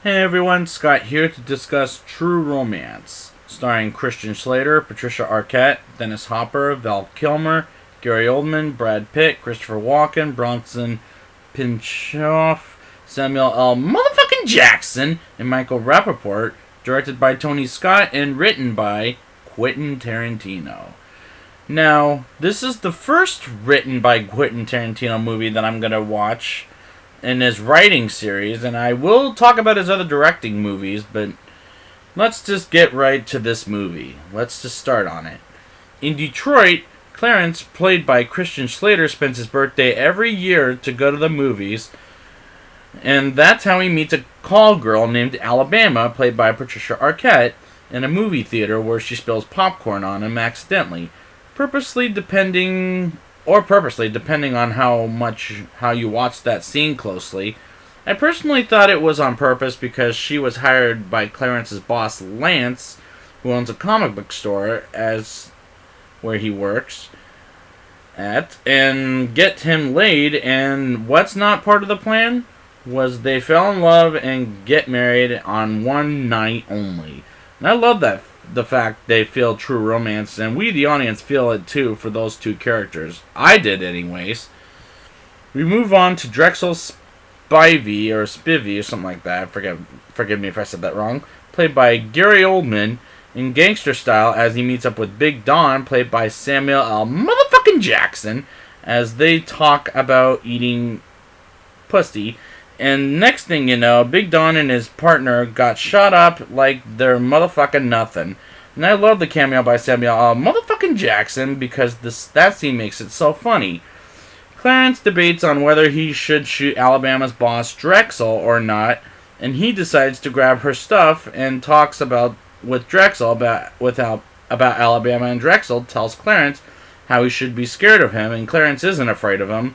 Hey everyone, Scott here to discuss True Romance, starring Christian Slater, Patricia Arquette, Dennis Hopper, Val Kilmer, Gary Oldman, Brad Pitt, Christopher Walken, Bronson Pinchot, Samuel L. Motherfucking Jackson, and Michael Rappaport, directed by Tony Scott and written by Quentin Tarantino. Now, this is the first written by Quentin Tarantino movie that I'm going to watch in his writing series, and I will talk about his other directing movies, but let's just get right to this movie. Let's just start on it. In Detroit, Clarence, played by Christian Slater, spends his birthday every year to go to the movies, and that's how he meets a call girl named Alabama, played by Patricia Arquette, in a movie theater where she spills popcorn on him accidentally, purposely depending on how you watch that scene closely. I personally thought it was on purpose because she was hired by Clarence's boss Lance, who owns a comic book store where he works at, and get him laid, and what's not part of the plan was they fell in love and get married on one night only. And I love the fact they feel true romance, and we, the audience, feel it too for those two characters. I did, anyways. We move on to Drexel Spivey, or something like that. Forgive me if I said that wrong. Played by Gary Oldman in gangster style as he meets up with Big Don, played by Samuel L. Motherfucking Jackson, as they talk about eating pussy. And next thing you know, Big Don and his partner got shot up like they're motherfucking nothing. And I love the cameo by Samuel L. Motherfucking Jackson because that scene makes it so funny. Clarence debates on whether he should shoot Alabama's boss Drexel or not, and he decides to grab her stuff and talks with Drexel about Alabama, and Drexel tells Clarence how he should be scared of him, and Clarence isn't afraid of him.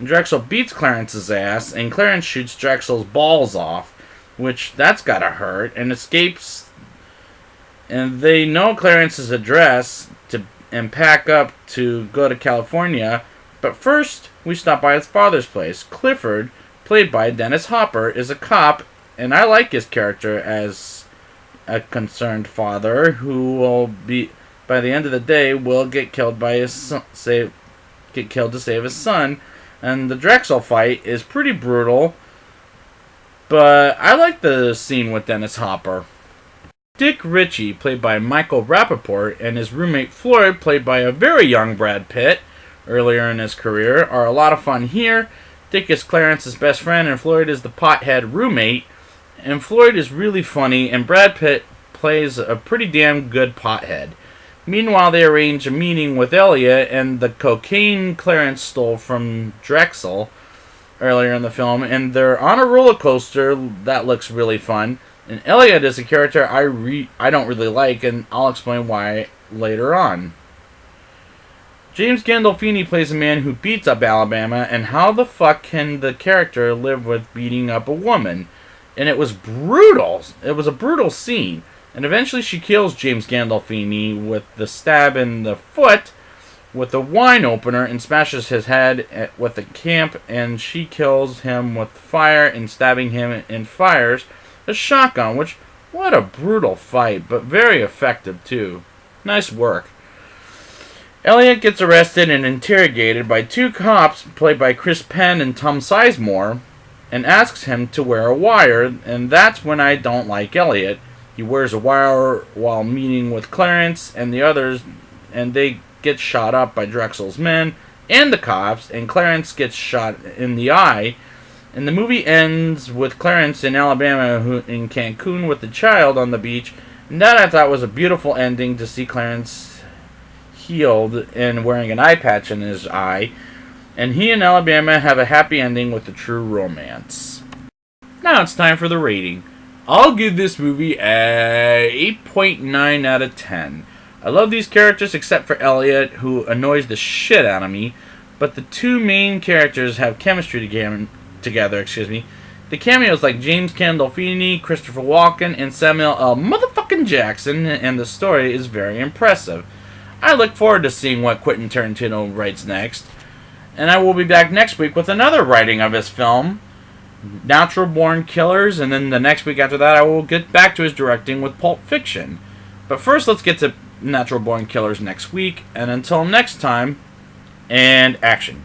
Drexel beats Clarence's ass, and Clarence shoots Drexel's balls off, which that's gotta hurt, and escapes. And they know Clarence's address and pack up to go to California, but first we stop by his father's place. Clifford, played by Dennis Hopper, is a cop, and I like his character as a concerned father who will be, by the end of the day, will get killed by his son, to save his son. And the Drexel fight is pretty brutal, but I like the scene with Dennis Hopper. Dick Ritchie, played by Michael Rappaport, and his roommate Floyd, played by a very young Brad Pitt, earlier in his career, are a lot of fun here. Dick is Clarence's best friend, and Floyd is the pothead roommate. And Floyd is really funny, and Brad Pitt plays a pretty damn good pothead. Meanwhile, they arrange a meeting with Elliot and the cocaine Clarence stole from Drexel earlier in the film, and they're on a roller coaster that looks really fun. And Elliot is a character I don't really like, and I'll explain why later on. James Gandolfini plays a man who beats up Alabama, and how the fuck can the character live with beating up a woman? And it was brutal. It was a brutal scene. And eventually she kills James Gandolfini with the stab in the foot with a wine opener and smashes his head with a camp, and she kills him with fire and stabbing him and fires a shotgun, which, what a brutal fight, but very effective too. Nice work. Elliot gets arrested and interrogated by two cops played by Chris Penn and Tom Sizemore and asks him to wear a wire, and that's when I don't like Elliot. He wears a wire while meeting with Clarence and the others, and they get shot up by Drexel's men and the cops, and Clarence gets shot in the eye. And the movie ends with Clarence in Alabama in Cancun with the child on the beach, and that I thought was a beautiful ending to see Clarence healed and wearing an eye patch in his eye, and he and Alabama have a happy ending with a true romance. Now it's time for the rating. I'll give this movie a 8.9 out of 10. I love these characters except for Elliot, who annoys the shit out of me, but the two main characters have chemistry together. The cameos like James Gandolfini, Christopher Walken, and Samuel L. Motherfucking Jackson, and the story is very impressive. I look forward to seeing what Quentin Tarantino writes next, and I will be back next week with another writing of his film. Natural Born Killers, and then the next week after that I will get back to his directing with Pulp Fiction. But first, let's get to Natural Born Killers next week, and until next time, and action.